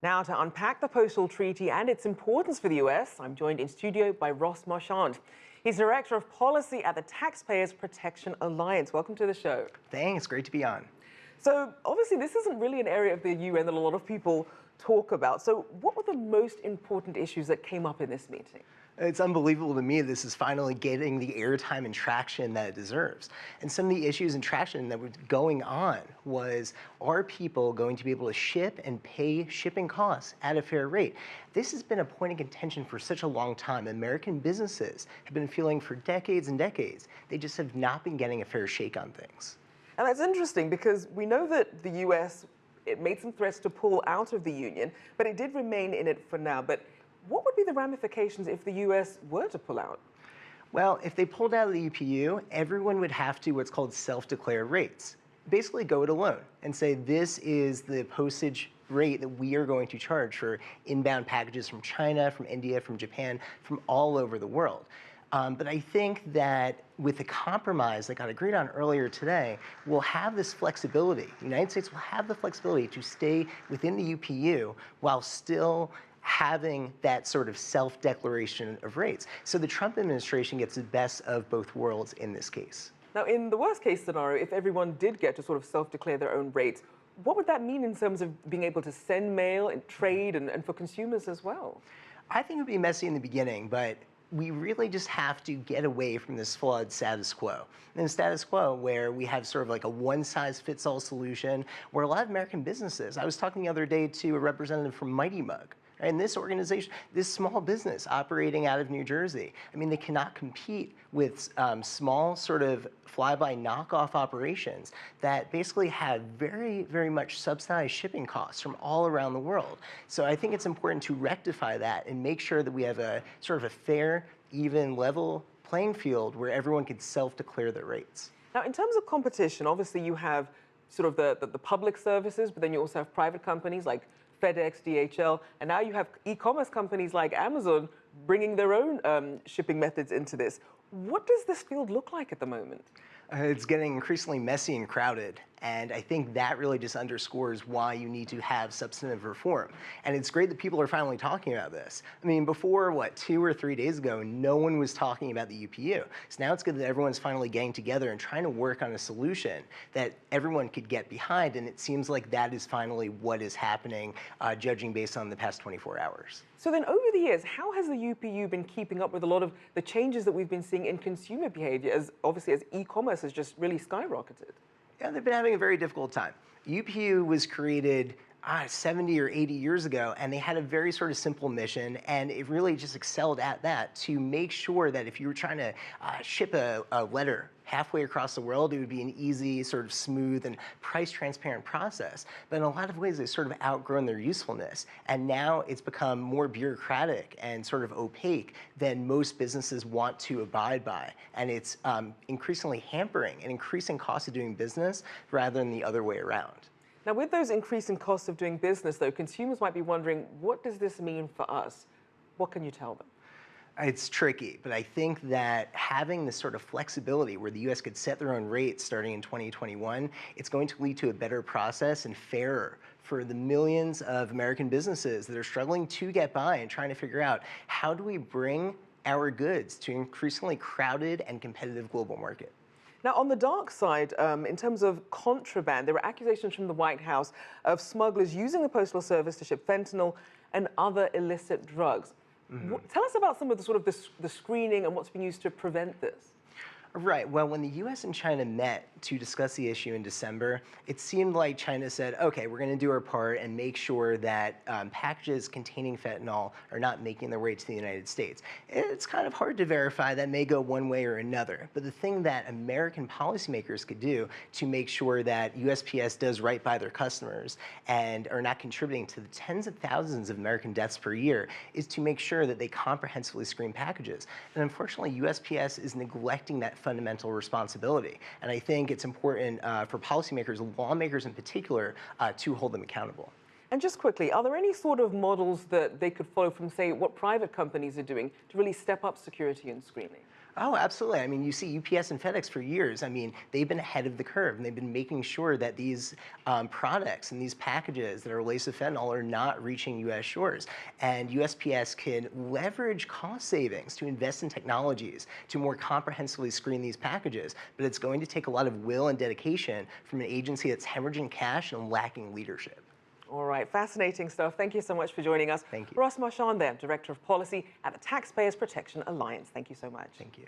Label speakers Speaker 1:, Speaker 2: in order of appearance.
Speaker 1: Now, to unpack the Postal Treaty and its importance for the US, I'm joined in studio by Ross Marchand. He's Director of Policy at the Taxpayers Protection Alliance. Welcome to the show.
Speaker 2: Thanks, great to be on.
Speaker 1: So, obviously, this isn't really an area of the UN that a lot of people talk about. So, what were the most important issues that came up in this meeting?
Speaker 2: It's unbelievable to me this is finally getting the airtime and traction that it deserves. And some of the issues and traction that was going on was, are people going to be able to ship and pay shipping costs at a fair rate? This has been a point of contention for such a long time. American businesses have been feeling for decades and decades. They just have not been getting a fair shake on things.
Speaker 1: And that's interesting because we know that the US, it made some threats to pull out of the union, but it did remain in it for now. But what would be the ramifications if the US were to pull out?
Speaker 2: Well, if they pulled out of the EPU, everyone would have to what's called self-declared rates. Basically go it alone and say this is the postage rate that we are going to charge for inbound packages from China, from India, from Japan, from all over the world. But I think that with the compromise that got agreed on earlier today, we'll have this flexibility. The United States will have the flexibility to stay within the UPU while still having that sort of self-declaration of rates. So the Trump administration gets the best of both worlds in this case.
Speaker 1: Now, in the worst case scenario, if everyone did get to sort of self-declare their own rates, what would that mean in terms of being able to send mail and trade and for consumers as well?
Speaker 2: I think it would be messy in the beginning, but we really just have to get away from this flawed status quo. And the status quo where we have sort of like a one-size-fits-all solution where a lot of American businesses, I was talking the other day to a representative from Mighty Mug, and this organization, this small business operating out of New Jersey, I mean, they cannot compete with small sort of fly-by knockoff operations that basically have very, very much subsidized shipping costs from all around the world. So I think it's important to rectify that and make sure that we have a sort of a fair, even, level playing field where everyone can self-declare their rates.
Speaker 1: Now, in terms of competition, obviously you have sort of the public services, but then you also have private companies like FedEx, DHL, and now you have e-commerce companies like Amazon bringing their own shipping methods into this. What does this field look like at the moment?
Speaker 2: It's getting increasingly messy and crowded, and I think that really just underscores why you need to have substantive reform. And it's great that people are finally talking about this. I mean, before, 2 or 3 days ago, no one was talking about the UPU. So now it's good that everyone's finally getting together and trying to work on a solution that everyone could get behind, and it seems like that is finally what is happening, judging based on the past 24 hours.
Speaker 1: So then over the years, how has the UPU been keeping up with a lot of the changes that we've been seeing in consumer behavior, as obviously as e-commerce has just really skyrocketed?
Speaker 2: Yeah, they've been having a very difficult time. UPU was created 70 or 80 years ago, and they had a very sort of simple mission, and it really just excelled at that to make sure that if you were trying to ship a letter halfway across the world, it would be an easy, sort of smooth and price-transparent process. But in a lot of ways, they've sort of outgrown their usefulness, and now it's become more bureaucratic and sort of opaque than most businesses want to abide by, and it's increasingly hampering and increasing costs of doing business rather than the other way around.
Speaker 1: Now, with those increasing costs of doing business, though, consumers might be wondering, what does this mean for us? What can you tell them?
Speaker 2: It's tricky, but I think that having this sort of flexibility where the US could set their own rates starting in 2021, it's going to lead to a better process and fairer for the millions of American businesses that are struggling to get by and trying to figure out how do we bring our goods to an increasingly crowded and competitive global market.
Speaker 1: Now, on the dark side, in terms of contraband, there were accusations from the White House of smugglers using the Postal Service to ship fentanyl and other illicit drugs. Tell us about some of the screening and what's been used to prevent this.
Speaker 2: Right. Well, when the US and China met to discuss the issue in December, it seemed like China said, okay, we're going to do our part and make sure that packages containing fentanyl are not making their way to the United States. It's kind of hard to verify. That may go one way or another. But the thing that American policymakers could do to make sure that USPS does right by their customers and are not contributing to the tens of thousands of American deaths per year is to make sure that they comprehensively screen packages. And unfortunately, USPS is neglecting that fundamental responsibility. And I think it's important for policymakers, lawmakers in particular, to hold them accountable.
Speaker 1: And just quickly, are there any sort of models that they could follow from, say, what private companies are doing to really step up security and screening?
Speaker 2: Oh, absolutely. I mean, you see UPS and FedEx for years. I mean, they've been ahead of the curve, and they've been making sure that these products and these packages that are laced with fentanyl are not reaching U.S. shores. And USPS can leverage cost savings to invest in technologies to more comprehensively screen these packages. But it's going to take a lot of will and dedication from an agency that's hemorrhaging cash and lacking leadership.
Speaker 1: All right, fascinating stuff. Thank you so much for joining us.
Speaker 2: Thank you.
Speaker 1: Ross Marchand there, Director of Policy at the Taxpayers Protection Alliance. Thank you so much.
Speaker 2: Thank you.